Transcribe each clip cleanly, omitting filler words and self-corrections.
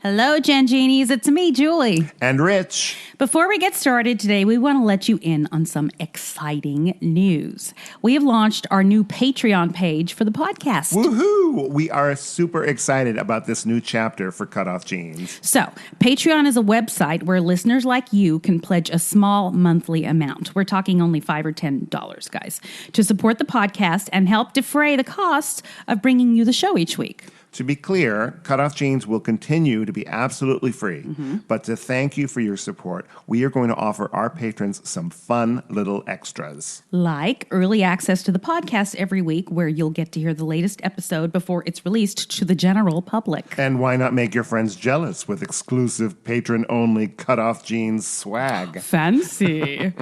Hello, Gen Genies. It's me, Julie. And Rich. Before we get started today, we want to let you in on some exciting news. We have launched our new Patreon page for the podcast. Woohoo! We are super excited about this new chapter for CutOff Jeans. So, Patreon is a website where listeners like you can pledge a small monthly amount. We're talking only $5 or $10, guys, to support the podcast and help defray the costs of bringing you the show each week. To be clear, CutOff Jeans will continue to be absolutely free. But to thank you for your support, we are going to offer our patrons some fun little extras. Like early access to the podcast every week, where you'll get to hear the latest episode before it's released to the general public. And why not make your friends jealous with exclusive patron-only CutOff Jeans swag? Fancy.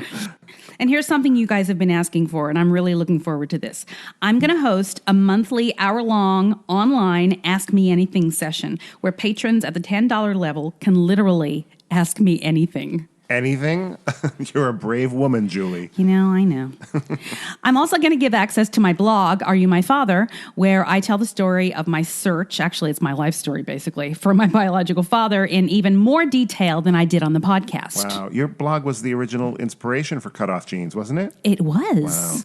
And here's something you guys have been asking for, and I'm really looking forward to this. I'm going to host a monthly, hour-long, online Ask Me Anything session where patrons at the $10 level can literally ask me anything. Anything? You're a brave woman, Julie. You know, I know. I'm also going to give access to my blog, Are You My Father?, where I tell the story of my search, actually it's my life story basically, for my biological father in even more detail than I did on the podcast. Wow, your blog was the original inspiration for CutOff Jeans, wasn't it? It was. Wow.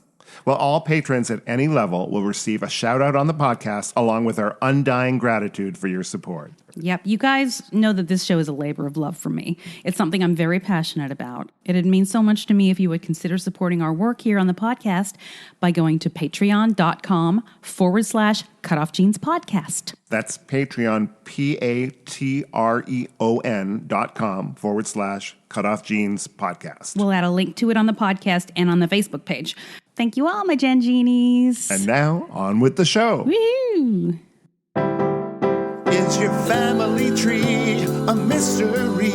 Well, all patrons at any level will receive a shout-out on the podcast along with our undying gratitude for your support. Yep. You guys know that this show is a labor of love for me. It's something I'm very passionate about. It'd mean so much to me if you would consider supporting our work here on the podcast by going to patreon.com/CutOff Jeans podcast. That's Patreon, patreon.com/CutOff Jeans podcast. We'll add a link to it on the podcast and on the Facebook page. Thank you all, my Gen Genies. And now, on with the show. Woo! Is your family tree a mystery?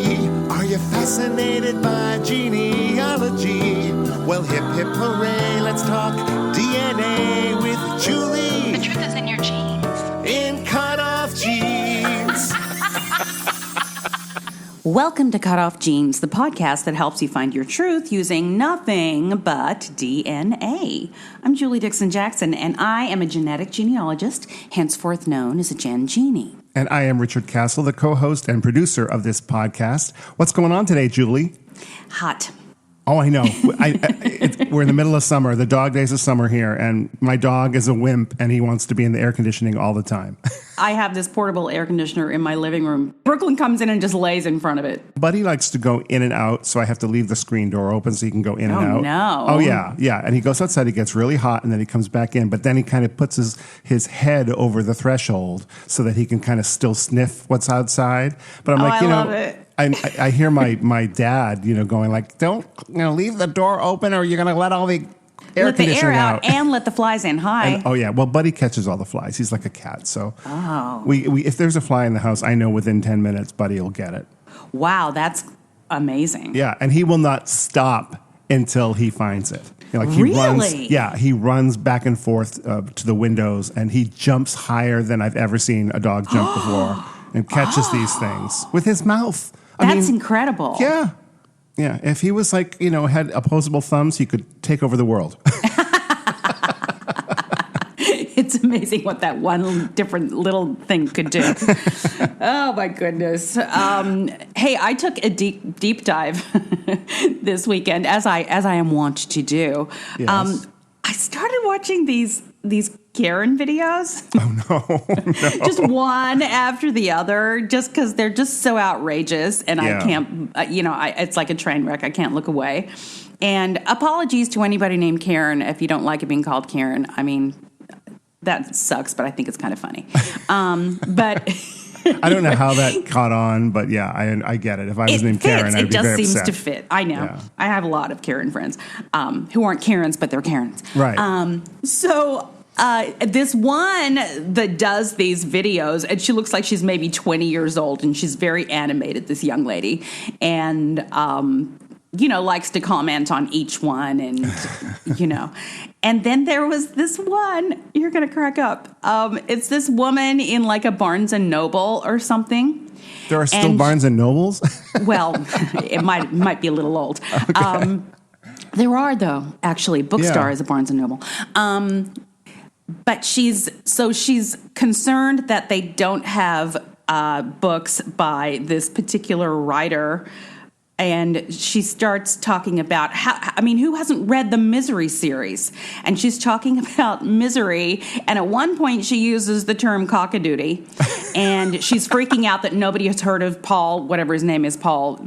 Are you fascinated by genealogy? Well, hip, hip, hooray, let's talk DNA with Julie. The truth is in your genes. In CutOff Jeans. Welcome to CutOff Jeans, the podcast that helps you find your truth using nothing but DNA. I'm Julie Dixon Jackson, and I am a genetic genealogist, henceforth known as a Gen Genie. And I am Richard Castle, the co-host and producer of this podcast. What's going on today, Julie? Hot. Oh, I know. We're in the middle of summer, the dog days of summer here, and my dog is a wimp, and he wants to be in the air conditioning all the time. I have this portable air conditioner in my living room. Brooklyn comes in and just lays in front of it. Buddy likes to go in and out, so I have to leave the screen door open so he can go in and out. No. Oh, yeah. And he goes outside, he gets really hot, and then he comes back in, but then he kind of puts his head over the threshold so that he can kind of still sniff what's outside. But I'm like, I love it. I hear my dad, going like, don't leave the door open or you're going to let all the air let the conditioning air out and let the flies in. Hi. And, well, Buddy catches all the flies. He's like a cat. So we if there's a fly in the house, I know within 10 minutes Buddy will get it. Wow, that's amazing. Yeah, and he will not stop until he finds it. He Really? He runs back and forth to the windows, and he jumps higher than I've ever seen a dog jump before and catches these things with his mouth. That's incredible. Yeah. Yeah. If he was had opposable thumbs, he could take over the world. It's amazing what that one different little thing could do. Oh, my goodness. Hey, I took a deep dive this weekend, as I am wont to do. Yes. I started watching these Karen videos. Oh, no. Just one after the other, just because they're just so outrageous. And I can't, it's like a train wreck. I can't look away. And apologies to anybody named Karen if you don't like it being called Karen. I mean, that sucks, but I think it's kind of funny. But I don't know how that caught on, but yeah, I get it. If I was named Karen, I'd be very upset. It just seems to fit. I know. Yeah. I have a lot of Karen friends who aren't Karens, but they're Karens. Right. This one that does these videos, and she looks like she's maybe 20 years old, and she's very animated, this young lady, and likes to comment on each one, and And then there was this one, you're going to crack up. It's this woman in like a Barnes and Noble or something. There are still Barnes and Nobles? Well, it might be a little old. Okay. There are, though, actually. Bookstore is a Barnes and Noble. But she's concerned that they don't have books by this particular writer. And she starts talking about who hasn't read the Misery series? And she's talking about misery. And at one point, she uses the term cockadoodie. And she's freaking out that nobody has heard of Paul, whatever his name is, Paul.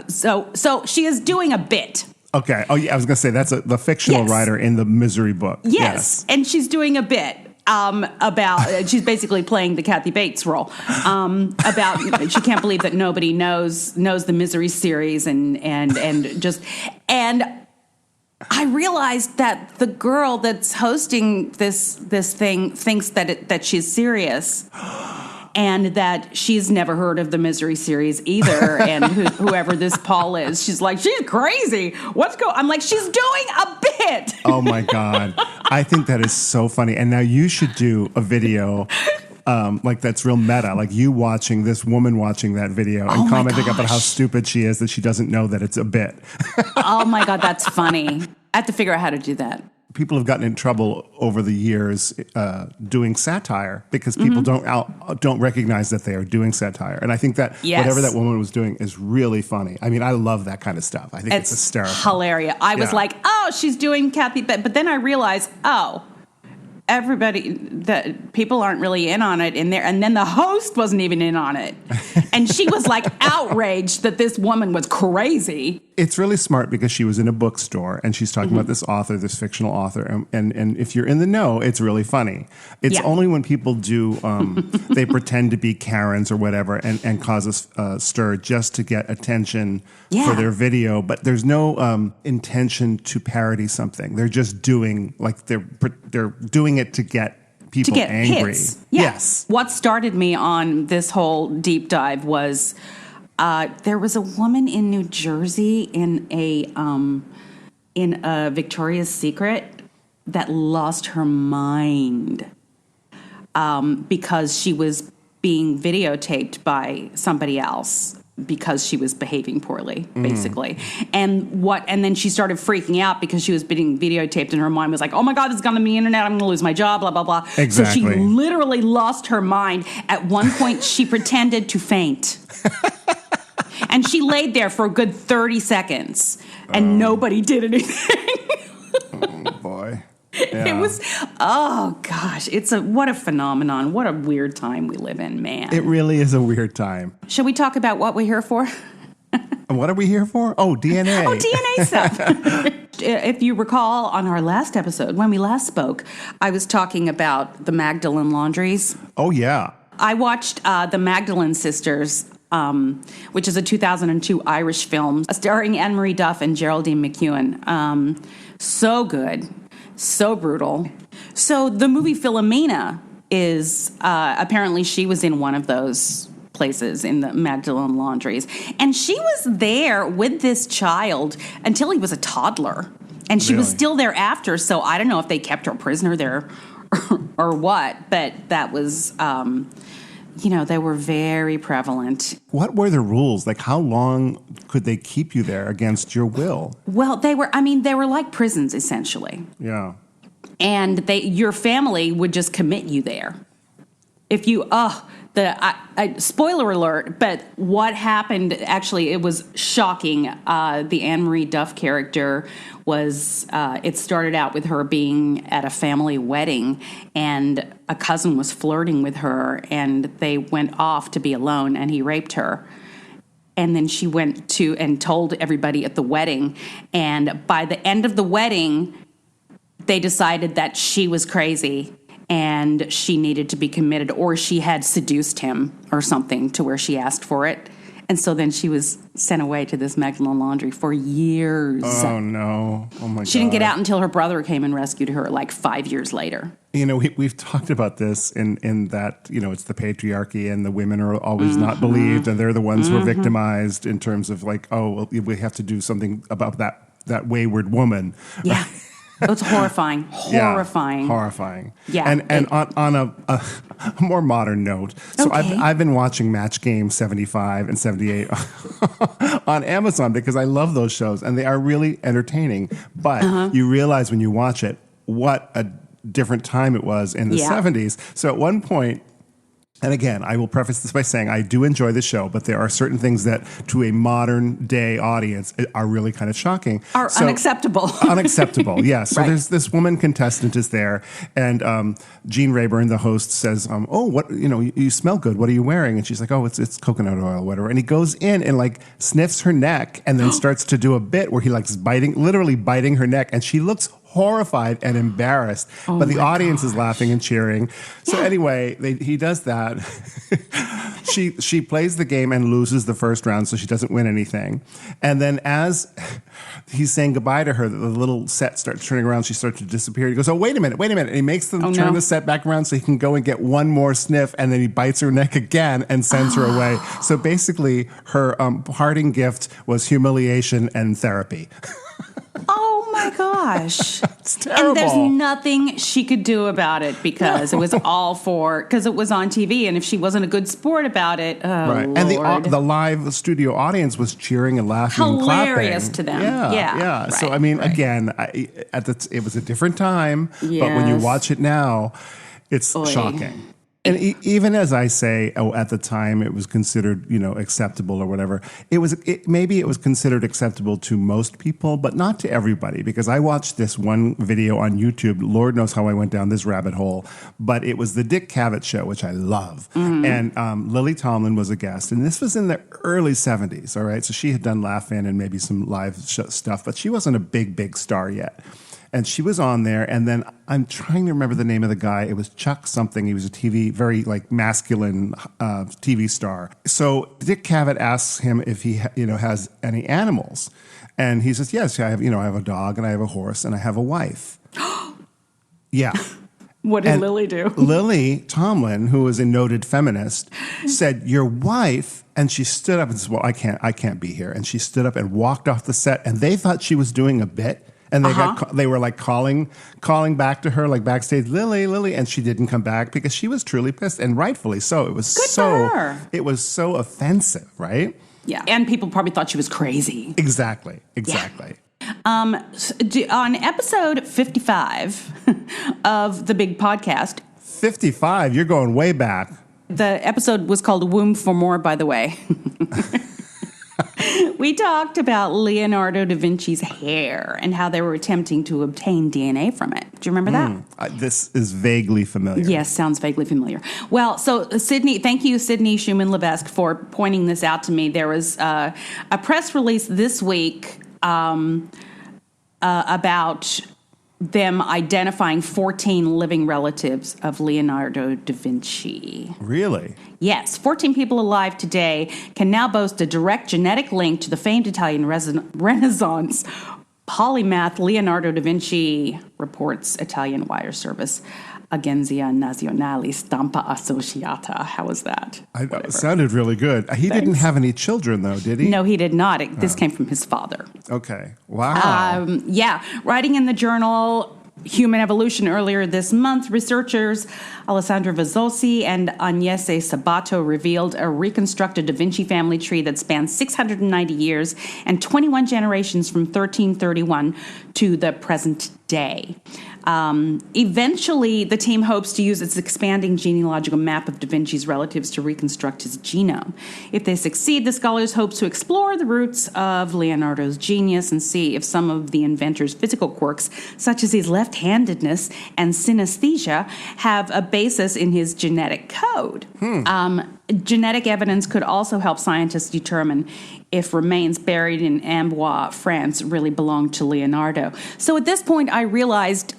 So she is doing a bit. Okay. Oh, yeah. I was going to say that's the fictional writer in the Misery book. Yes. And she's doing a bit. She's basically playing the Kathy Bates role. She can't believe that nobody knows the Misery series and I realized that the girl that's hosting this thing thinks that she's serious. And that she's never heard of the Misery series either. And whoever this Paul is, she's like, she's crazy. I'm like, she's doing a bit. Oh, my God. I think that is so funny. And now you should do a video like that's real meta. Like you watching this woman watching that video and commenting about how stupid she is that she doesn't know that it's a bit. Oh, my God. That's funny. I have to figure out how to do that. People have gotten in trouble over the years doing satire because people don't recognize that they are doing satire. And I think that whatever that woman was doing is really funny. I mean, I love that kind of stuff. I think it's hysterical. Hilarious. I was like, oh, she's doing Kathy, but then I realized, people aren't really in on it in there. And then the host wasn't even in on it. And she was like outraged that this woman was crazy. It's really smart because she was in a bookstore and she's talking about this author, this fictional author. And if you're in the know, it's really funny. It's only when people do, they pretend to be Karens or whatever and cause a stir just to get attention for their video. But there's no intention to parody something. They're just doing, like they're doing it to get people angry. Hits. Yes. What started me on this whole deep dive was there was a woman in New Jersey in a Victoria's Secret that lost her mind because she was being videotaped by somebody else because she was behaving poorly, basically. And then she started freaking out because she was being videotaped and her mind was like, oh my God, this is going to be the internet. I'm going to lose my job, blah, blah, blah. Exactly. So she literally lost her mind. At one point, she pretended to faint. And she laid there for a good 30 seconds and nobody did anything. Oh, boy. Yeah. It was, oh gosh, what a phenomenon. What a weird time we live in, man. It really is a weird time. Shall we talk about what we're here for? What are we here for? Oh, DNA. Oh, DNA stuff. If you recall on our last episode, when we last spoke, I was talking about the Magdalene laundries. Oh, yeah. I watched the Magdalene Sisters, which is a 2002 Irish film starring Anne-Marie Duff and Geraldine McEwen. So good. So brutal. So the movie Philomena is apparently she was in one of those places in the Magdalene laundries. And she was there with this child until he was a toddler. And she was still there after. So I don't know if they kept her prisoner there or what. But that was, they were very prevalent. What were the rules? Like, how long could they keep you there against your will? Well, they were like prisons, essentially. Yeah. And your family would just commit you there. If you, spoiler alert, but what happened, actually, it was shocking. The Anne-Marie Duff character was, it started out with her being at a family wedding, and a cousin was flirting with her, and they went off to be alone, and he raped her. And then she went to and told everybody at the wedding, and by the end of the wedding, they decided that she was crazy and she needed to be committed, or she had seduced him or something to where she asked for it. And so then she was sent away to this Magdalene laundry for years. Oh, no. Oh, my God. She didn't get out until her brother came and rescued her like 5 years later. You know, we've talked about this in that, it's the patriarchy and the women are always not believed and they're the ones who are victimized in terms of like, oh, well, we have to do something about that wayward woman. Yeah. It's horrifying. Horrifying. Yeah, horrifying. Yeah. And on a more modern note, so okay. I've been watching Match Game 75 and 78 on Amazon because I love those shows and they are really entertaining. But you realize when you watch it what a different time it was in the 70s. So at one point, And again, I will preface this by saying I do enjoy the show, but there are certain things that to a modern day audience are really kind of shocking. Are unacceptable. Unacceptable, yes. So Right. there's this woman contestant is there, and Gene Rayburn, the host, says, "Oh, what you smell good. What are you wearing?" And she's like, "Oh, it's coconut oil, whatever." And he goes in and like sniffs her neck, and then starts to do a bit where he likes literally biting her neck, and she looks horrified and embarrassed, but the audience is laughing and cheering. So anyway, he does that. She plays the game and loses the first round, so she doesn't win anything. And then as he's saying goodbye to her, the little set starts turning around. She starts to disappear. He goes, "Oh, wait a minute." And he makes them turn the set back around so he can go and get one more sniff, and then he bites her neck again and sends her away. So basically, her parting gift was humiliation and therapy. Oh my gosh. It's terrible. And there's nothing she could do about it because it was because it was on TV, and if she wasn't a good sport about it, right. Lord. And the live studio audience was cheering and laughing and clapping. Hilarious to them. Yeah. Right, so I mean, again, it was a different time, but when you watch it now, it's shocking. And even as I say, at the time it was considered, acceptable or whatever. Maybe it was considered acceptable to most people, but not to everybody. Because I watched this one video on YouTube. Lord knows how I went down this rabbit hole. But it was the Dick Cavett show, which I love. Mm-hmm. And Lily Tomlin was a guest. And this was in the early 70s, all right? So she had done Laugh-In and maybe some live stuff, but she wasn't a big star yet. And she was on there, and then I'm trying to remember the name of the guy. It was Chuck something. He was a very like masculine TV star. So Dick Cavett asks him if he has any animals, and he says, "Yes, I have. I have a dog, and I have a horse, and I have a wife." Yeah. What did Lily do? Lily Tomlin, who was a noted feminist, said, "Your wife," and she stood up and said, "Well, I can't be here." And she stood up and walked off the set, and they thought she was doing a bit. And they were like calling back to her like backstage, Lily, and she didn't come back because she was truly pissed, and rightfully so. It was It was so offensive, right? Yeah, and people probably thought she was crazy. Exactly. Yeah. On episode 55 of the big podcast. 55? You're going way back. The episode was called "Womb for More," by the way. We talked about Leonardo da Vinci's hair and how they were attempting to obtain DNA from it. Do you remember that? This is vaguely familiar. Yes, sounds vaguely familiar. Well, so thank you, Sydney Schumann-Levesque, for pointing this out to me. There was a press release this week about them identifying 14 living relatives of Leonardo da Vinci. Really? Yes, 14 people alive today can now boast a direct genetic link to the famed Italian Renaissance polymath Leonardo da Vinci, reports Italian wire service Agenzia Nazionale Stampa Associata. How was that? It sounded really good. He didn't have any children, though, did he? No, he did not. This came from his father. Okay. Wow. Writing in the journal Human Evolution earlier this month, researchers Alessandro Vazzosi and Agnese Sabato revealed a reconstructed Da Vinci family tree that spans 690 years and 21 generations from 1331 to the present day. Eventually, the team hopes to use its expanding genealogical map of Da Vinci's relatives to reconstruct his genome. If they succeed, the scholars hope to explore the roots of Leonardo's genius and see if some of the inventor's physical quirks, such as his left-handedness and synesthesia, have a basis in his genetic code. Genetic evidence could also help scientists determine if remains buried in Amboise, France, really belonged to Leonardo. So at this point, I realized,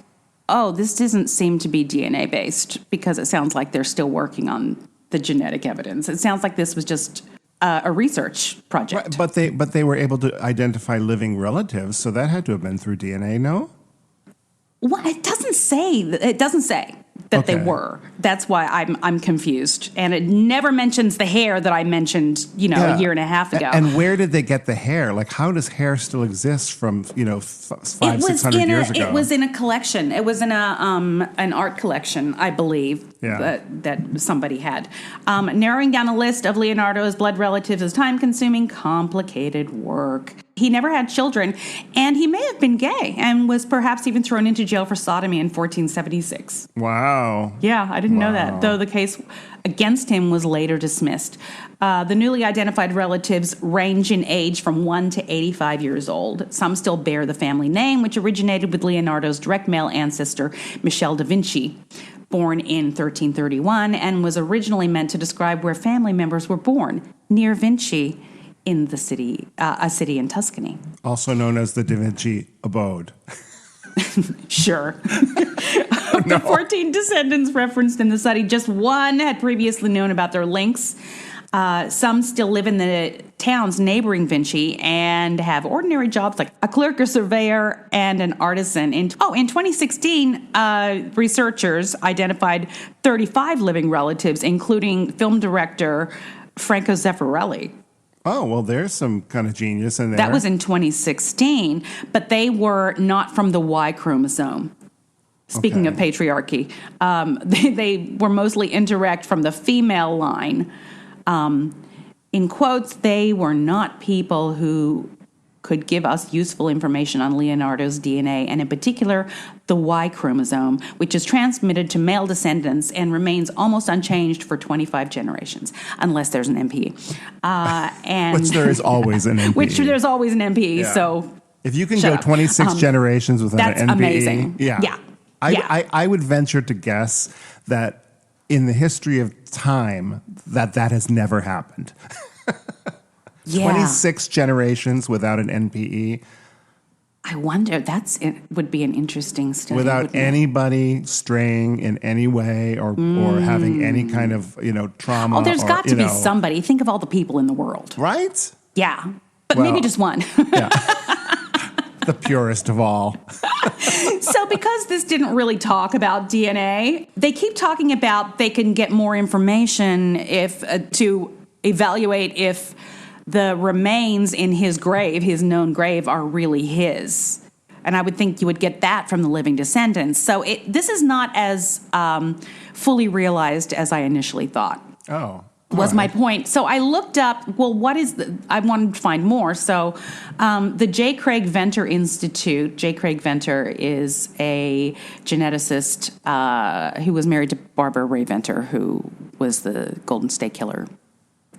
this doesn't seem to be DNA-based, because it sounds like they're still working on the genetic evidence. It sounds like this was just a research project. Right, but they were able to identify living relatives, so that had to have been through DNA, no? Well, it doesn't say that they were. That's why I'm confused. And it never mentions the hair that I mentioned, a year and a half ago. And where did they get the hair? Like, how does hair still exist from, 600 years ago? It was in a collection. It was in an art collection, I believe, that somebody had. Narrowing down a list of Leonardo's blood relatives is time-consuming, complicated work. He never had children, and he may have been gay and was perhaps even thrown into jail for sodomy in 1476. Wow. Yeah, I didn't know that, though the case against him was later dismissed. The newly identified relatives range in age from 1 to 85 years old. Some still bear the family name, which originated with Leonardo's direct male ancestor, Michel Da Vinci, born in 1331, and was originally meant to describe where family members were born, near Vinci, in the city, a city in Tuscany. Also known as the Da Vinci Abode. Sure. Of the 14 descendants referenced in the study, just one had previously known about their links. Some still live in the towns neighboring Vinci and have ordinary jobs like a clerk or surveyor and an artisan. In 2016, researchers identified 35 living relatives, including film director Franco Zeffirelli. Oh, well, there's some kind of genius in there. That was in 2016, but they were not from the Y chromosome. Speaking of patriarchy, they were mostly indirect from the female line. In quotes, they were not people who could give us useful information on Leonardo's DNA, and in particular, the Y chromosome, which is transmitted to male descendants and remains almost unchanged for 25 generations, unless there's an NPE. Which there is always an NPE. Which there's always an NPE, Yeah. so... If you can go 26 generations without that's an NPE... amazing. Yeah. Yeah. I would venture to guess that in the history of time, that has never happened. Yeah. 26 generations without an NPE. I wonder, it would be an interesting study. Without anybody straying in any way or having any kind of, trauma. Oh, there's got to be know. somebody. Think of all the people in the world. Right? Yeah. But maybe just one. Yeah. The purest of all. So because this didn't really talk about DNA, they keep talking about they can get more information to evaluate if the remains in his grave, his known grave, are really his. And I would think you would get that from the living descendants. So this is not as fully realized as I initially thought. Oh. Was my point. So I looked up, I wanted to find more. So the J. Craig Venter Institute, J. Craig Venter is a geneticist who was married to Barbara Ray Venter, who was the Golden State Killer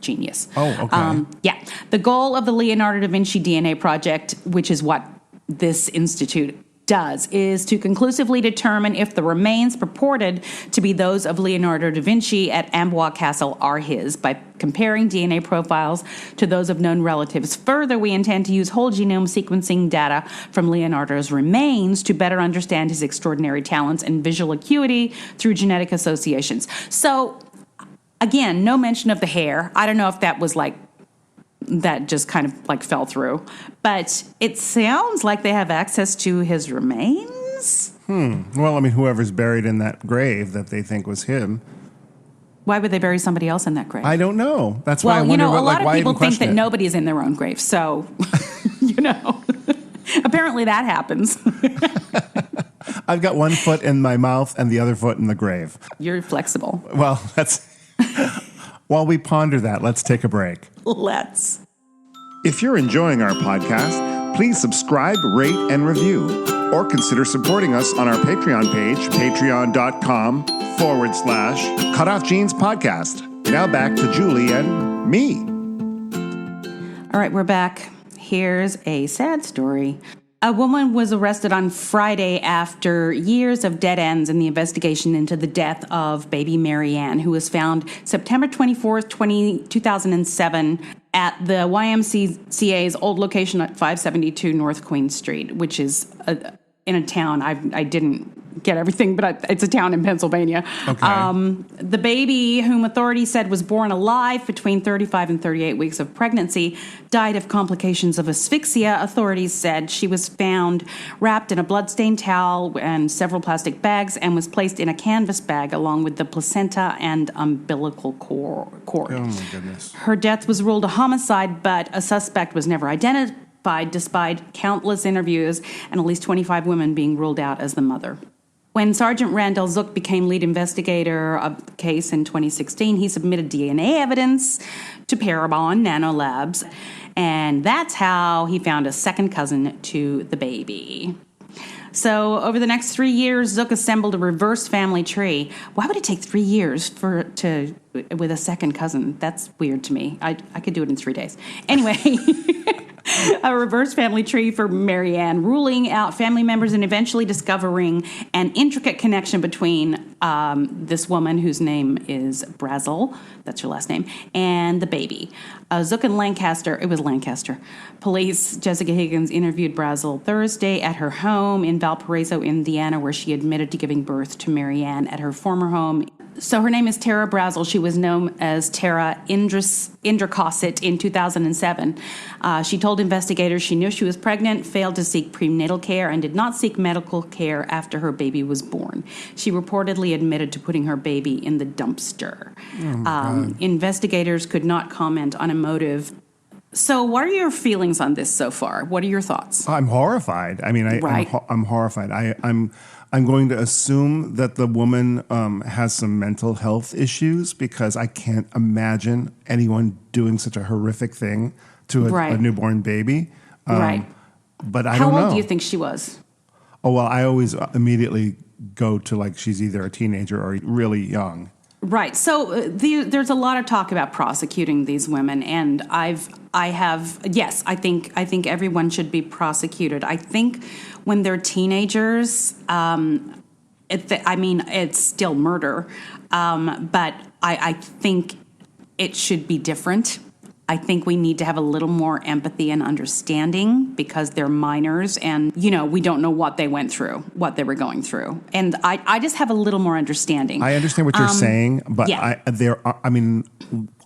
genius. Oh, okay. Yeah. The goal of the Leonardo da Vinci DNA project, which is what this institute does, is to conclusively determine if the remains purported to be those of Leonardo da Vinci at Amboise Castle are his by comparing DNA profiles to those of known relatives. Further, we intend to use whole genome sequencing data from Leonardo's remains to better understand his extraordinary talents and visual acuity through genetic associations. So, again, no mention of the hair. I don't know if that was that just kind of fell through. But it sounds like they have access to his remains. Well, I mean, whoever's buried in that grave that they think was him. Why would they bury somebody else in that grave? I don't know. That's why I wonder a lot of people think that it? nobody's in their own grave. So, apparently that happens. I've got one foot in my mouth and the other foot in the grave. You're flexible. Well, while we ponder that, let's take a break. Let's. If you're enjoying our podcast, please subscribe, rate, and review. Or consider supporting us on our Patreon page, patreon.com/CutOff Jeans Podcast. Now back to Julie and me. All right, we're back. Here's a sad story. A woman was arrested on Friday after years of dead ends in the investigation into the death of baby Marianne, who was found September 24th, 2007 at the YMCA's old location at 572 North Queen Street, which is in a town. I didn't get everything, but it's a town in Pennsylvania. Okay. The baby, whom authorities said was born alive between 35 and 38 weeks of pregnancy, died of complications of asphyxia. Authorities said she was found wrapped in a bloodstained towel and several plastic bags and was placed in a canvas bag along with the placenta and umbilical cord. Oh, my goodness. Her death was ruled a homicide, but a suspect was never identified despite countless interviews and at least 25 women being ruled out as the mother. When Sergeant Randall Zook became lead investigator of the case in 2016, he submitted DNA evidence to Parabon Nanolabs, And that's how he found a second cousin to the baby. So over the next 3 years, Zook assembled a reverse family tree. Why would it take 3 years with a second cousin? That's weird to me. I could do it in 3 days. Anyway, a reverse family tree for Marianne, ruling out family members and eventually discovering an intricate connection between this woman whose name is Brazel, that's her last name, and the baby. Zook and Lancaster, it was Lancaster. Police, Jessica Higgins, interviewed Brazel Thursday at her home in Valparaiso, Indiana, where she admitted to giving birth to Marianne at her former home. So her name is Tara Brazel. She was known as Tara Indracosset in 2007. She told investigators she knew she was pregnant, failed to seek prenatal care, and did not seek medical care after her baby was born. She reportedly admitted to putting her baby in the dumpster. Investigators could not comment on a motive. So what are your feelings on this so far? What are your thoughts? I'm horrified. I mean, I'm horrified. I'm going to assume that the woman has some mental health issues because I can't imagine anyone doing such a horrific thing to a newborn baby. Right. But I don't know. How old do you think she was? Oh, well, I always immediately go to like she's either a teenager or really young. Right. So there's a lot of talk about prosecuting these women, and I think everyone should be prosecuted. I think when they're teenagers, it's still murder, but I think it should be different. I think we need to have a little more empathy and understanding because they're minors and, we don't know what they went through, what they were going through. And I just have a little more understanding. I understand what you're saying, but yeah.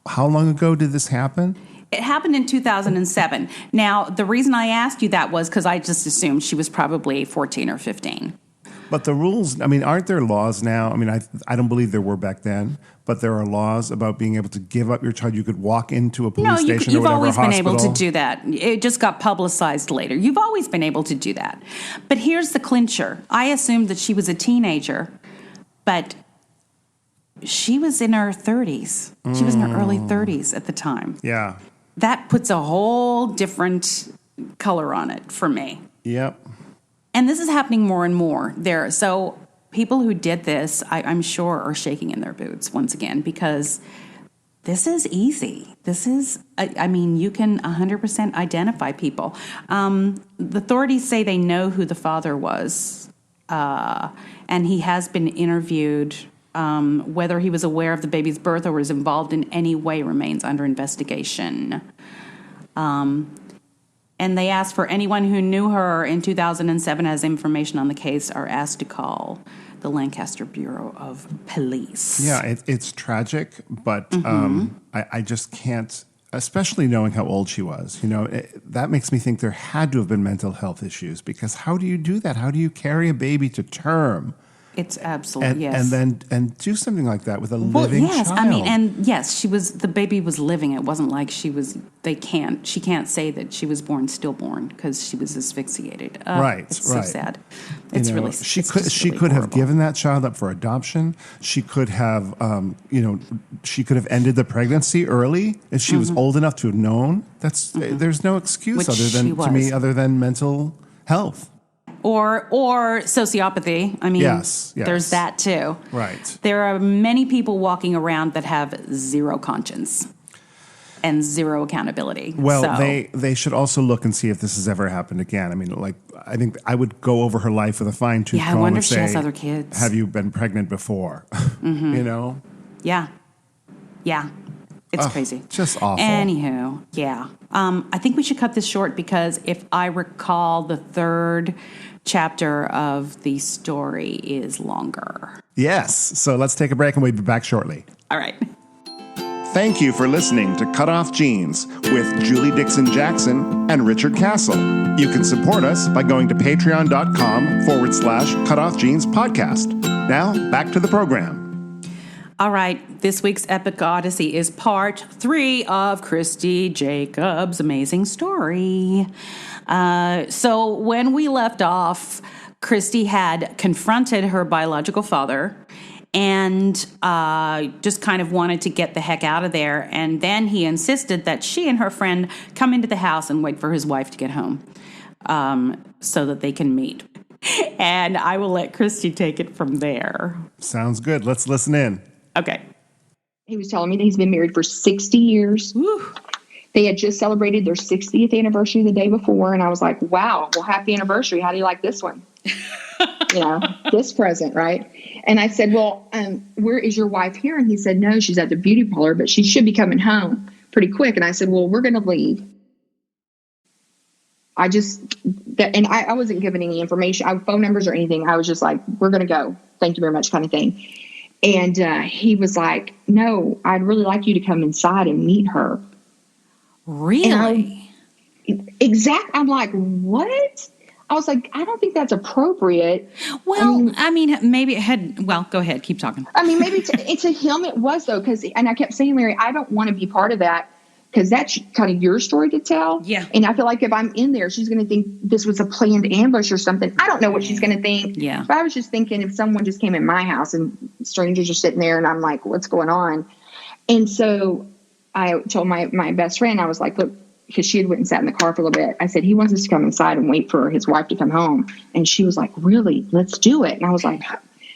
How long ago did this happen? It happened in 2007. Now, the reason I asked you that was because I just assumed she was probably 14 or 15. But the rules, aren't there laws now? I don't believe there were back then, but there are laws about being able to give up your child. You could walk into a police station or whatever, you've always been hospital. able to do that. It just got publicized later. You've always been able to do that. But here's the clincher. I assumed that she was a teenager, but she was in her 30s. She was in her early 30s at the time. Yeah. That puts a whole different color on it for me. Yep. And this is happening more and more there. So people who did this, I'm sure, are shaking in their boots once again because this is easy. This is, you can 100% identify people. The authorities say they know who the father was, and he has been interviewed. Whether he was aware of the baby's birth or was involved in any way remains under investigation. And they asked for anyone who knew her in 2007 has information on the case are asked to call the Lancaster Bureau of Police. Yeah, it's tragic, but I just can't, especially knowing how old she was. That makes me think there had to have been mental health issues because how do you do that? How do you carry a baby to term? It's absolutely, yes. And do something like that with a living child. The baby was living. It wasn't like she can't say that she was born stillborn because she was asphyxiated. It's so sad. It's she could have given that child up for adoption. She could have, she could have ended the pregnancy early if she was old enough to have known. There's no excuse other than mental health. Or sociopathy. Yes. There's that too. Right. There are many people walking around that have zero conscience and zero accountability. Well, they should also look and see if this has ever happened again. I think I would go over her life with a fine-tooth comb. I wonder if she has other kids. Have you been pregnant before? Yeah. Yeah. It's crazy. Just awful. Anywho, yeah. I think we should cut this short because if I recall, the third chapter of the story is longer. Yes. So let's take a break and we'll be back shortly. All right. Thank you for listening to CutOff Genes with Julie Dixon Jackson and Richard Castle. You can support us by going to patreon.com/CutOff Genes podcast. Now, back to the program. All right, this week's Epic Odyssey is part 3 of Christy Jacobs' amazing story. So when we left off, Christy had confronted her biological father and just kind of wanted to get the heck out of there. And then he insisted that she and her friend come into the house and wait for his wife to get home so that they can meet. And I will let Christy take it from there. Sounds good. Let's listen in. Okay. He was telling me that he's been married for 60 years. Woo. They had just celebrated their 60th anniversary the day before. And I was like, wow, well, happy anniversary. How do you like this one? This present, right? And I said, well, where is your wife here? And he said, no, she's at the beauty parlor, but she should be coming home pretty quick. And I said, well, we're going to leave. I wasn't given any information, phone numbers or anything. I was just like, we're going to go. Thank you very much kind of thing. And he was like, no, I'd really like you to come inside and meet her. Really? Exactly. I'm like, what? I was like, I don't think that's appropriate. Well, I mean maybe it had, well, go ahead. Keep talking. I mean, maybe to him it was, though, and I kept saying, Larry, I don't want to be part of that because that's kind of your story to tell. Yeah. And I feel like if I'm in there, she's going to think this was a planned ambush or something. I don't know what she's going to think. Yeah. But I was just thinking if someone just came in my house and strangers are sitting there and I'm like, what's going on? And so I told my best friend, I was like, look, because she had went and sat in the car for a little bit. I said, he wants us to come inside and wait for his wife to come home. And she was like, really? Let's do it. And I was like,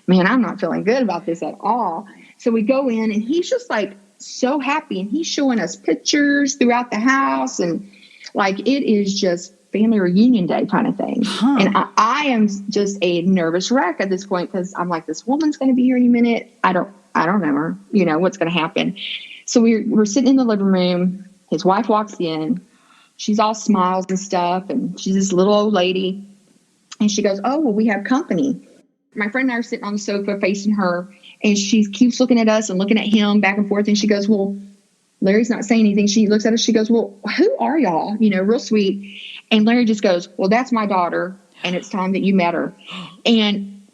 man, I'm not feeling good about this at all. So we go in and he's just like so happy. And he's showing us pictures throughout the house. And like, it is just family reunion day kind of thing. Huh. And I am just a nervous wreck at this point because I'm like, this woman's going to be here any minute. I don't know her, what's going to happen. So we're sitting in the living room. His wife walks in. She's all smiles and stuff, and she's this little old lady. And she goes, oh, well, we have company. My friend and I are sitting on the sofa facing her, and she keeps looking at us and looking at him back and forth. And she goes, well, Larry's not saying anything. She looks at us. She goes, well, who are y'all? Real sweet. And Larry just goes, well, that's my daughter, and it's time that you met her. And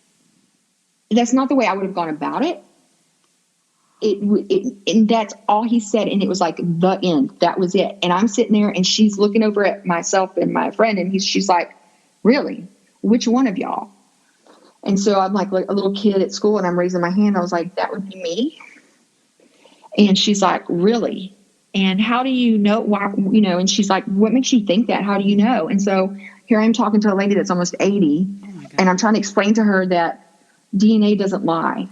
that's not the way I would have gone about it. And that's all he said. And it was like the end. That was it. And I'm sitting there and she's looking over at myself and my friend. And she's like, really? Which one of y'all? And so I'm like a little kid at school and I'm raising my hand. I was like, that would be me. And she's like, really? And how do you know why, and she's like, what makes you think that? How do you know? And so here I'm talking to a lady that's almost 80 and I'm trying to explain to her that DNA doesn't lie.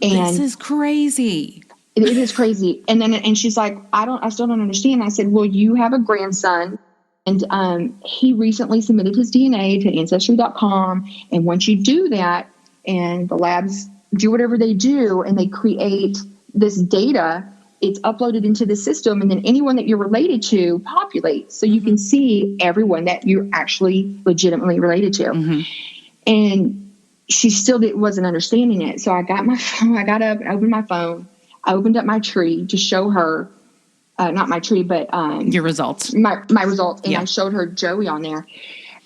And this is crazy. It is crazy. And she's like, I still don't understand. I said, well, you have a grandson and he recently submitted his DNA to ancestry.com. And once you do that and the labs do whatever they do and they create this data, it's uploaded into the system. And then anyone that you're related to populates. So you can see everyone that you're actually legitimately related to. Mm-hmm. And she still wasn't understanding it. So I got my phone. I got up and opened my phone. I opened up my tree to show her, not my tree, but your results. My results. And I showed her Joey on there.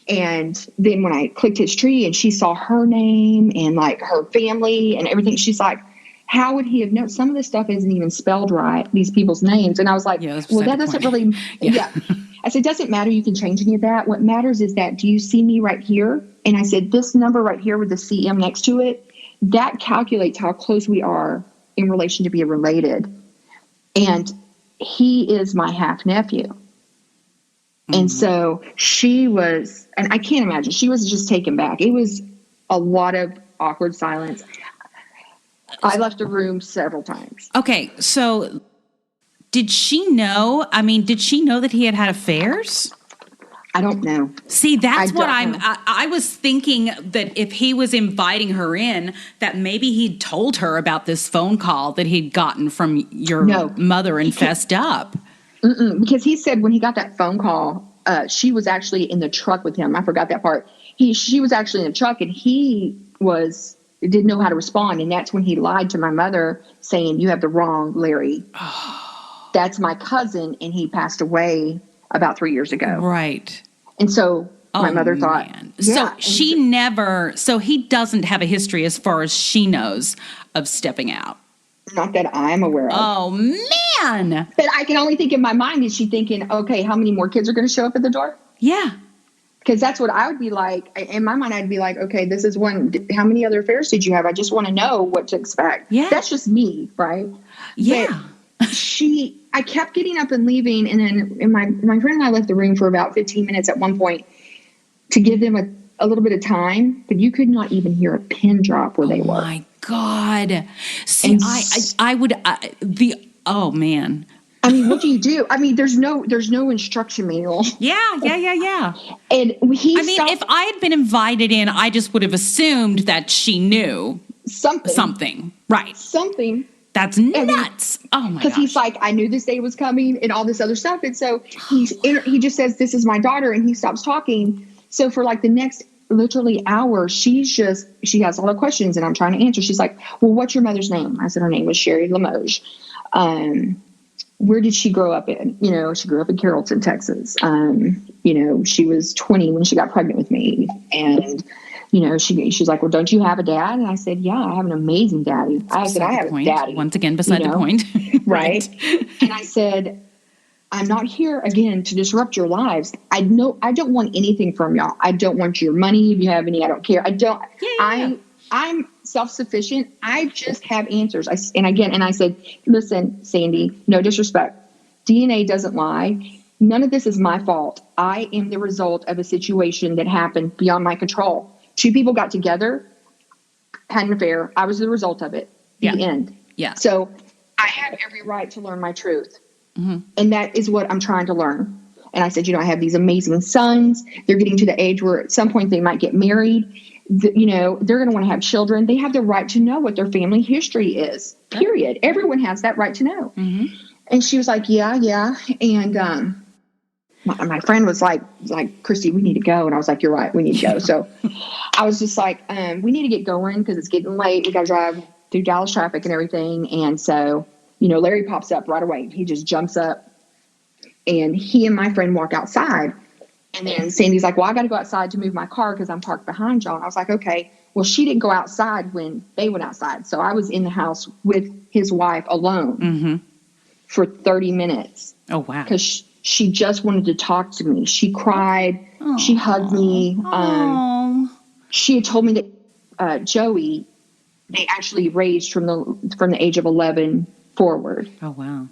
And then when I clicked his tree and she saw her name and like her family and everything, she's like, how would he have known? Some of this stuff isn't even spelled right, these people's names. And I was like, well, that doesn't really, I said, it doesn't matter. You can change any of that. What matters is that, do you see me right here? And I said, this number right here with the CM next to it, that calculates how close we are in relation to being related. And he is my half nephew. Mm-hmm. And so she was, and I can't imagine, she was just taken back. It was a lot of awkward silence. I left the room several times. Okay, so did she know? I mean, did she know that he had affairs? I don't know. See, that's what I was thinking, that if he was inviting her in, that maybe he'd told her about this phone call that he'd gotten from your mother and fessed up. Because he said when he got that phone call, she was actually in the truck with him. I forgot that part. She was actually in the truck and he didn't know how to respond. And that's when he lied to my mother saying, you have the wrong Larry. That's my cousin. And he passed away about 3 years ago. Right. And so my mother thought. Yeah, so he doesn't have a history as far as she knows of stepping out. Not that I'm aware of. Oh, man. But I can only think in my mind, is she thinking, okay, how many more kids are going to show up at the door? Yeah. Because that's what I would be like. In my mind, I'd be like, okay, this is one. How many other affairs did you have? I just want to know what to expect. Yeah. That's just me, right? Yeah. But I kept getting up and leaving. And then my friend and I left the room for about 15 minutes at one point to give them a little bit of time. But you could not even hear a pin drop where they were. Oh, my God. See, oh, man. I mean, what do you do? I mean, there's no instruction manual. Yeah. And if I had been invited in, I just would have assumed that she knew something. Right. Something. That's nuts. Oh my gosh. Because he's like, I knew this day was coming and all this other stuff. And so he just says, this is my daughter. And he stops talking. So for like the next literally hour, she has all the questions and I'm trying to answer. She's like, well, what's your mother's name? I said, her name was Sherry Limoges. Where did she grow up in? She grew up in Carrollton, Texas. She was 20 when she got pregnant with me. And, she's like, well, don't you have a dad? And I said, yeah, I have an amazing daddy. I said, I have a daddy. Once again, beside the point. Right. And I said, I'm not here again to disrupt your lives. I don't want anything from y'all. I don't want your money. If you have any, I don't care. I'm self-sufficient. I just have answers. I said, listen, Sandy, no disrespect. DNA doesn't lie. None of this is my fault. I am the result of a situation that happened beyond my control. 2 people got together, had an affair. I was the result of it. The end. Yeah. So I have every right to learn my truth. Mm-hmm. And that is what I'm trying to learn. And I said, I have these amazing sons. They're getting to the age where at some point they might get married. They're going to want to have children. They have the right to know what their family history is, period. Everyone has that right to know. Mm-hmm. And she was like, yeah. And my friend was like, Christy, we need to go. And I was like, you're right, we need to go. So I was just like, we need to get going because it's getting late. We got to drive through Dallas traffic and everything. And so, Larry pops up right away. He just jumps up and he and my friend walk outside. And then Sandy's like, well, I got to go outside to move my car because I'm parked behind y'all. And I was like, okay. Well, she didn't go outside when they went outside. So I was in the house with his wife alone for 30 minutes. Oh, wow. Because she just wanted to talk to me. She cried. Aww. She hugged me. She had told me that Joey, they actually raised from the age of 11 forward. Oh, wow.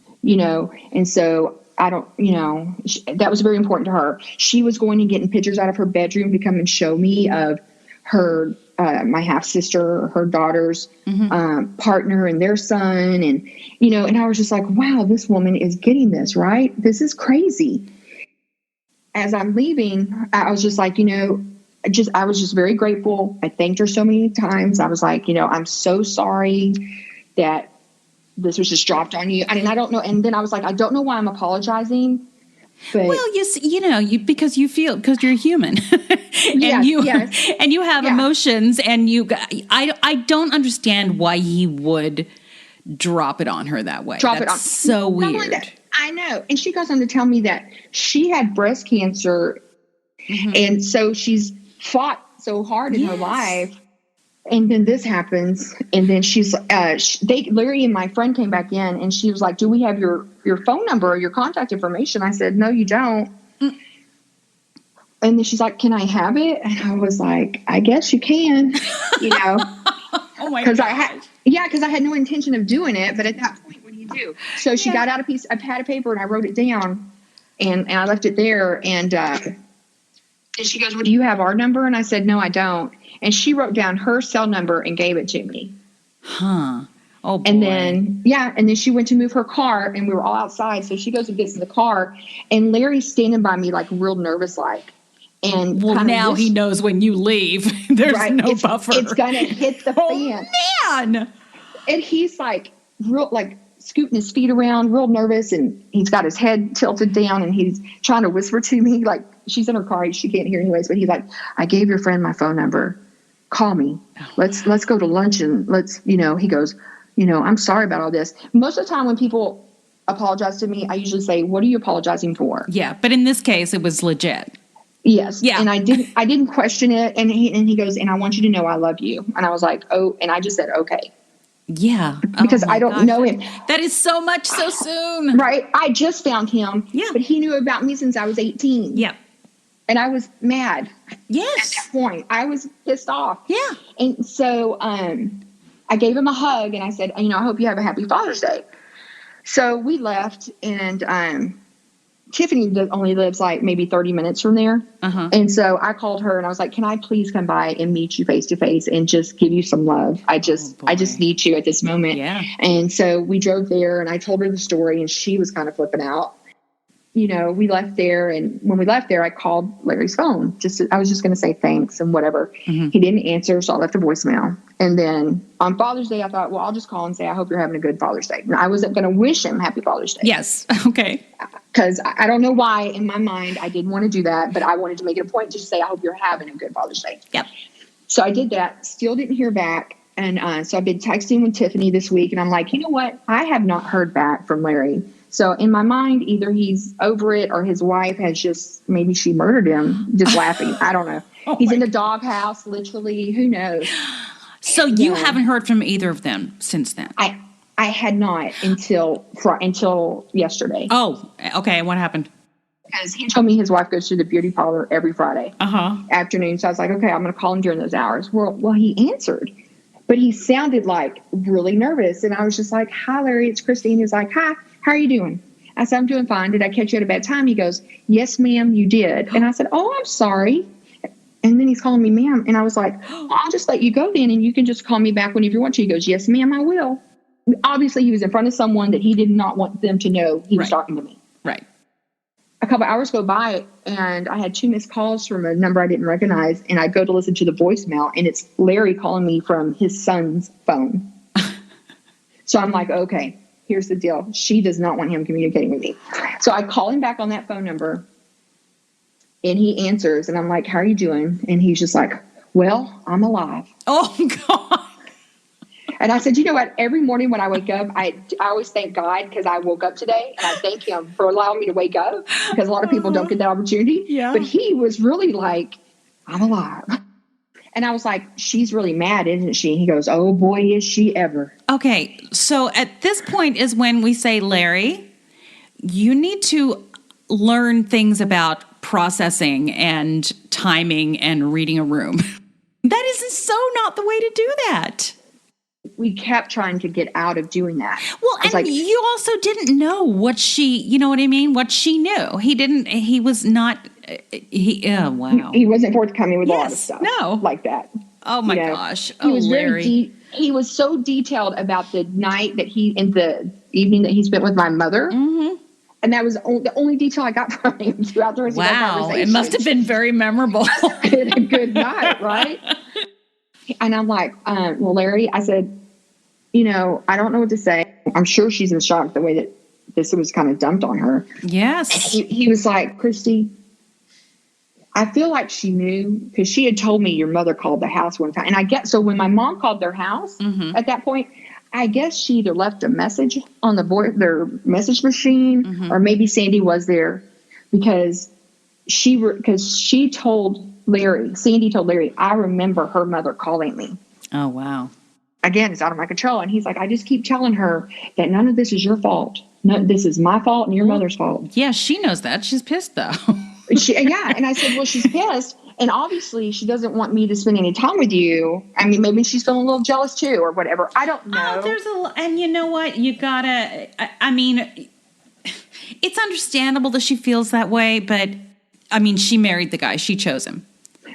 And so I don't, that was very important to her. She was going and getting pictures out of her bedroom to come and show me of her, my half sister, her daughter's partner and their son. And, and I was just like, wow, this woman is getting this, right? This is crazy. As I'm leaving, I was just like, I was just very grateful. I thanked her so many times. I was like, I'm so sorry that this was just dropped on you. I mean, I don't know. And then I was like, I don't know why I'm apologizing. But well, yes, because you're human and you have emotions and I don't understand why he would drop it on her that way. That's so weird. I know. And she goes on to tell me that she had breast cancer. And so she's fought so hard in her life. And then this happens, and then she's, Larry and my friend came back in, and she was like, do we have your phone number or your contact information? I said, no, you don't. And then she's like, can I have it? And I was like, I guess you can, Oh my God. Because I had no intention of doing it, but at that point, what do you do? So she got out a pad of paper, and I wrote it down, and I left it there, and she goes, well, do you have our number? And I said, no, I don't. And she wrote down her cell number and gave it to me. Huh. Oh, boy. And then she went to move her car, and we were all outside. So she goes and gets in the car, and Larry's standing by me like real nervous like. And now he knows when you leave, there's no buffer. It's going to hit the fan. Man. And he's like real, like scooting his feet around, real nervous. And he's got his head tilted down, and he's trying to whisper to me. Like, she's in her car. She can't hear anyways. But he's like, I gave your friend my phone number. Call me. Let's go to lunch, and he goes, I'm sorry about all this. Most of the time when people apologize to me, I usually say, what are you apologizing for? Yeah. But in this case, it was legit. Yes. Yeah. And I didn't question it. And he goes, and I want you to know I love you. And I was like, oh, and I just said, okay. Yeah. Because I don't know him. That is so much so soon. Right. I just found him. Yeah. But he knew about me since I was 18. Yeah. And I was mad. Yes. At that point, I was pissed off. Yeah. And so I gave him a hug and I said, I hope you have a happy Father's Day. So we left, and Tiffany only lives like maybe 30 minutes from there. Uh-huh. And so I called her and I was like, can I please come by and meet you face to face and just give you some love? I just need you at this moment. Yeah. And so we drove there and I told her the story and she was kind of flipping out. We left there, and when we left there, I called Larry's phone. I was just going to say thanks and whatever. Mm-hmm. He didn't answer, so I left a voicemail. And then on Father's Day, I thought, well, I'll just call and say, I hope you're having a good Father's Day. And I wasn't going to wish him Happy Father's Day. Yes. Okay. Because I don't know why in my mind I didn't want to do that, but I wanted to make it a point to just say, I hope you're having a good Father's Day. Yep. So I did that. Still didn't hear back. And so I've been texting with Tiffany this week, and I'm like, you know what? I have not heard back from Larry. So in my mind, either he's over it or his wife has just, maybe she murdered him, just laughing. I don't know. He's in the doghouse, literally. Who knows? So you haven't heard from either of them since then? I had not until yesterday. Oh, okay. What happened? Because he told me his wife goes to the beauty parlor every Friday afternoon. So I was like, okay, I'm going to call him during those hours. Well, he answered. But he sounded like really nervous. And I was just like, hi, Larry, it's Christy. And he was like, hi, how are you doing? I said, I'm doing fine. Did I catch you at a bad time? He goes, yes, ma'am, you did. And I said, oh, I'm sorry. And then he's calling me ma'am. And I was like, well, I'll just let you go then. And you can just call me back whenever you want to. He goes, yes, ma'am, I will. Obviously, he was in front of someone that he did not want them to know he was talking to me. Right. A couple hours go by, and I had 2 missed calls from a number I didn't recognize, and I go to listen to the voicemail, and it's Larry calling me from his son's phone. So I'm like, okay, here's the deal. She does not want him communicating with me. So I call him back on that phone number, and he answers, and I'm like, how are you doing? And he's just like, well, I'm alive. Oh, God. And I said, you know what? Every morning when I wake up, I always thank God because I woke up today, and I thank him for allowing me to wake up, because a lot of people don't get that opportunity. Yeah. But he was really like, I'm alive. And I was like, she's really mad, isn't she? He goes, oh, boy, is she ever. Okay. So at this point is when we say, Larry, you need to learn things about processing and timing and reading a room. That is so not the way to do that. We kept trying to get out of doing that. Well, and you also didn't know what she, what she knew. He was not, wow. He wasn't forthcoming with a lot of stuff. No. Like that. Oh my gosh. He was Larry. he was so detailed about the night that and the evening that he spent with my mother. Mm-hmm. And that was the only detail I got from him throughout the rest of our conversation. It must have been very memorable. It been a good night, right? And I'm like, well, Larry, I said, I don't know what to say. I'm sure she's in shock the way that this was kind of dumped on her. Yes. He was like, Christy, I feel like she knew, because she had told me your mother called the house one time. And I guess, so when my mom called their house at that point, I guess she either left a message on their message machine, or maybe Sandy was there, because she told Larry, Sandy told Larry, I remember her mother calling me. Oh, wow. Again, it's out of my control. And he's like, I just keep telling her that none of this is your fault. No, this is my fault and your mother's fault. Yeah, she knows that. She's pissed, though. Yeah. And I said, well, she's pissed. And obviously she doesn't want me to spend any time with you. I mean, maybe she's feeling a little jealous too, or whatever. I don't know. And you know what? You gotta, I mean, it's understandable that she feels that way, but I mean, she married the guy. She chose him.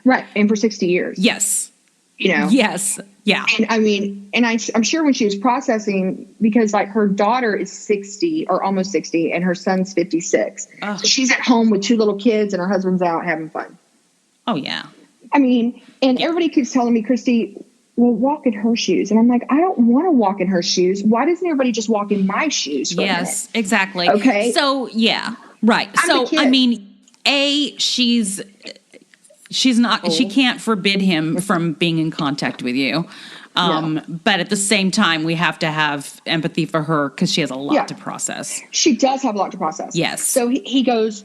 Right. And for 60 years. Yes. Yes. Yeah. And I mean, and I'm sure when she was processing, because like her daughter is 60 or almost 60 and her son's 56. So she's at home with 2 little kids and her husband's out having fun. Oh, yeah. I mean, and everybody keeps telling me, Christy, well, walk in her shoes. And I'm like, I don't want to walk in her shoes. Why doesn't everybody just walk in my shoes for a minute? Exactly. Okay. So, yeah. Right. I mean, she's not, she can't forbid him from being in contact with you. But at the same time, we have to have empathy for her because she has a lot to process. She does have a lot to process. Yes. So he goes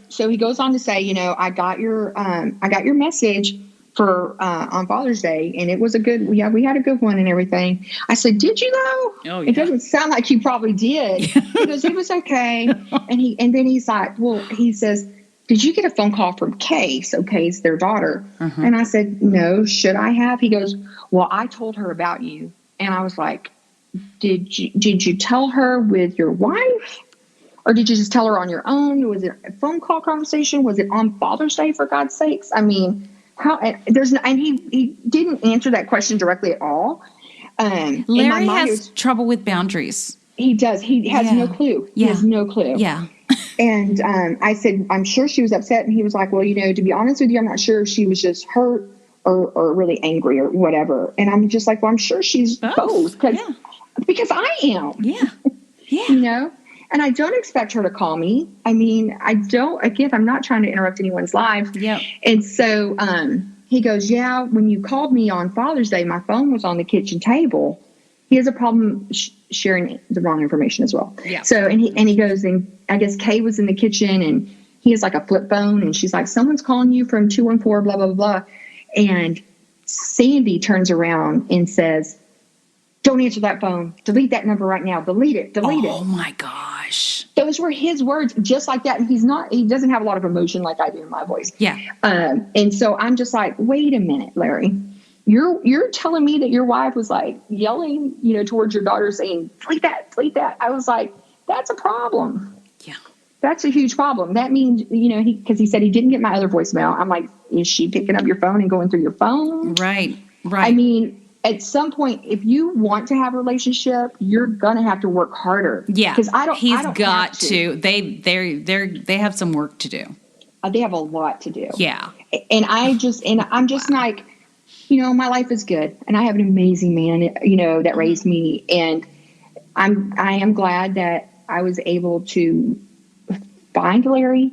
on to say, I got your message for on Father's Day, and it was we had a good one and everything. I said, did you though? Oh, yeah. It doesn't sound like you probably did. He goes, it was okay. And then he's like, well, he says, did you get a phone call from Kay? So Kay's their daughter. And I said, no, should I have? He goes, well, I told her about you. And I was like, did you tell her with your wife? Or did you just tell her on your own? Was it a phone call conversation? Was it on Father's Day, for God's sakes? I mean, he didn't answer that question directly at all. Larry has trouble with boundaries. He does. He has no clue. He has no clue. Yeah. And I said, I'm sure she was upset. And he was like, well, to be honest with you, I'm not sure if she was just hurt or really angry or whatever. And I'm just like, well, I'm sure she's both. Because I am. Yeah. Yeah. And I don't expect her to call me. I mean, I'm not trying to interrupt anyone's life. Yeah. And so he goes, yeah, when you called me on Father's Day, my phone was on the kitchen table. He has a problem sharing the wrong information as well. Yeah. So, and he goes, and I guess Kay was in the kitchen and he has like a flip phone and she's like, someone's calling you from 214, blah, blah, blah. And Sandy turns around and says, don't answer that phone. Delete that number right now. Delete it. Oh my gosh. Those were his words, just like that. And he doesn't have a lot of emotion like I do in my voice. Yeah. And so I'm just like, wait a minute, Larry, you're telling me that your wife was like yelling, towards your daughter saying, delete that. I was like, that's a problem. Yeah. That's a huge problem. That means, because he said he didn't get my other voicemail. I'm like, is she picking up your phone and going through your phone? Right. I mean, at some point, if you want to have a relationship, you're gonna have to work harder. Yeah, because I don't. He's I don't got have to. They have some work to do. They have a lot to do. Yeah, and I'm just like, my life is good, and I have an amazing man, that raised me, and I am glad that I was able to find Larry.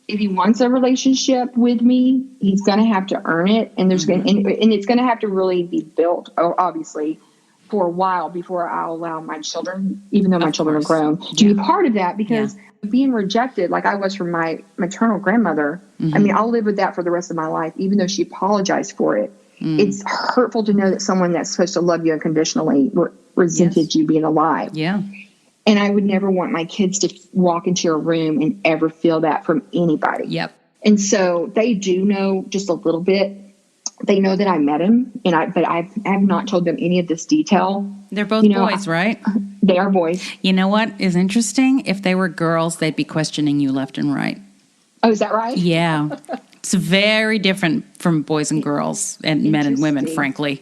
If he wants a relationship with me, he's going to have to earn it. And there's and it's going to have to really be built, obviously, for a while before I'll allow my children, even though my children are grown, to be part of that. Because being rejected, like I was from my maternal grandmother, I mean, I'll live with that for the rest of my life, even though she apologized for it. It's hurtful to know that someone that's supposed to love you unconditionally resented you being alive. Yeah. And I would never want my kids to walk into a room and ever feel that from anybody. Yep. And so they do know just a little bit. They know that I met him, but I have not told them any of this detail. They're both boys, right? They are boys. You know what is interesting? If they were girls, they'd be questioning you left and right. Oh, is that right? Yeah. It's very different from boys and girls and men and women, frankly.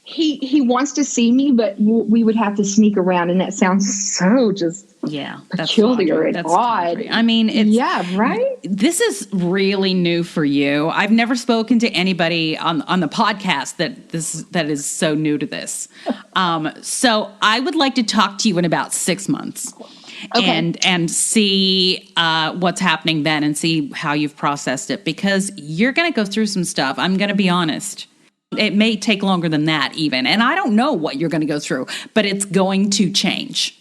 He wants to see me, but we would have to sneak around, and that sounds so just peculiar and odd. I mean, it's right. This is really new for you. I've never spoken to anybody on the podcast that is so new to this. So I would like to talk to you in about 6 months. Okay. And see what's happening then, and see how you've processed it, because you're going to go through some stuff. I'm going to be honest. It may take longer than that even. And I don't know what you're going to go through, but it's going to change.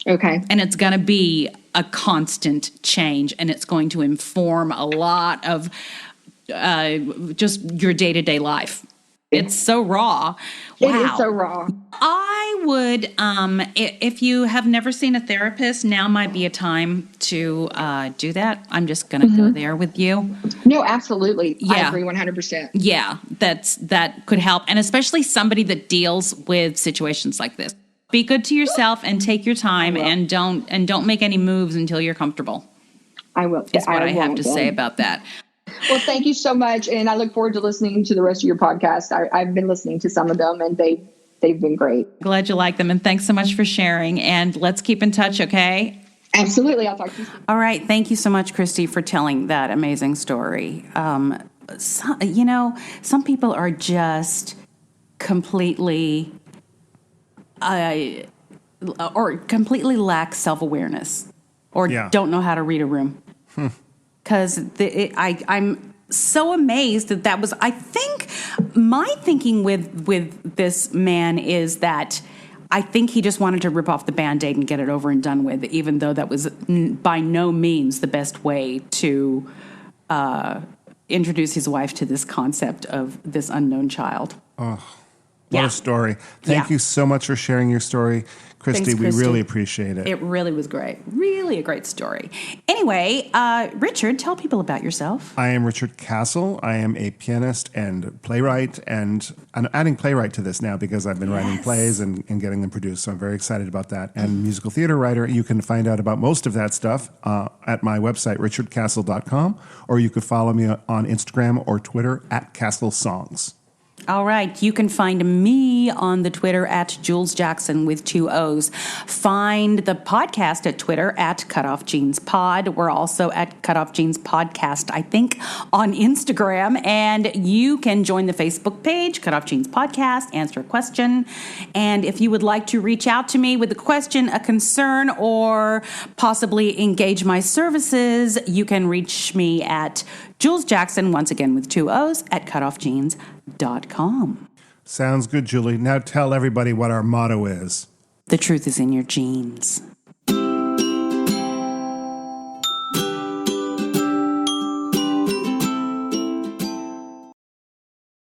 Okay. And it's going to be a constant change, and it's going to inform a lot of just your day-to-day life. It's so raw. Wow. It is so raw. I would, if you have never seen a therapist, now might be a time to do that. I'm just going to go there with you. No, absolutely. Yeah. I agree 100%. Yeah, that could help. And especially somebody that deals with situations like this. Be good to yourself and take your time, and don't make any moves until you're comfortable. I will. Is what I have to say about that. Well, thank you so much, and I look forward to listening to the rest of your podcast. I've been listening to some of them, and they've been great. Glad you like them, and thanks so much for sharing. And let's keep in touch, okay? Absolutely. I'll talk to you soon. All right. Thank you so much, Christy, for telling that amazing story. Some people are just completely or completely lack self-awareness, or don't know how to read a room. Because I'm so amazed that was, I think, my thinking with this man is that I think he just wanted to rip off the Band-Aid and get it over and done with, even though that was by no means the best way to introduce his wife to this concept of this unknown child. Oh, What a story. Thank you so much for sharing your story. Christy, Thanks, Christy. We really appreciate it. It really was great. Really a great story. Anyway, Richard, tell people about yourself. I am Richard Castle. I am a pianist and playwright, and I'm adding playwright to this now because I've been writing plays and getting them produced, so I'm very excited about that. And musical theater writer. You can find out about most of that stuff at my website, richardcastle.com, or you could follow me on Instagram or Twitter at Castle Songs. All right. You can find me on the Twitter at joolsjackson with 2 O's. Find the podcast at Twitter at CutOff Jeans Pod. We're also at CutOff Jeans Podcast, I think, on Instagram. And you can join the Facebook page, CutOff Jeans Podcast, answer a question. And if you would like to reach out to me with a question, a concern, or possibly engage my services, you can reach me at Jules Jackson, once again with 2 O's, at cutoffjeans.com. Sounds good, Julie. Now tell everybody what our motto is. The truth is in your jeans.